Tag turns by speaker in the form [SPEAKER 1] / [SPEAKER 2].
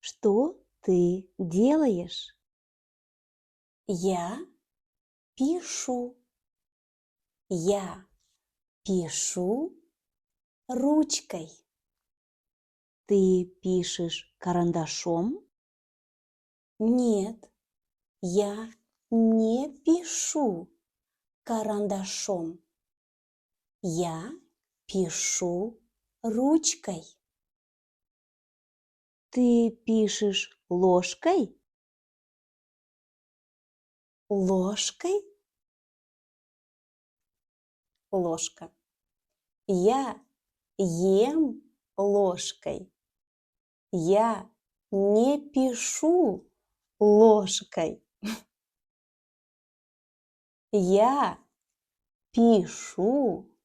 [SPEAKER 1] Что ты делаешь?
[SPEAKER 2] Я пишу. Я пишу ручкой.
[SPEAKER 1] Ты пишешь карандашом?
[SPEAKER 2] Нет, я не пишу карандашом. Я пишу ручкой.
[SPEAKER 1] Ты пишешь ложкой?
[SPEAKER 2] Ложкой? Ложка. Я ем ложкой. Я не пишу ложкой. Я пишу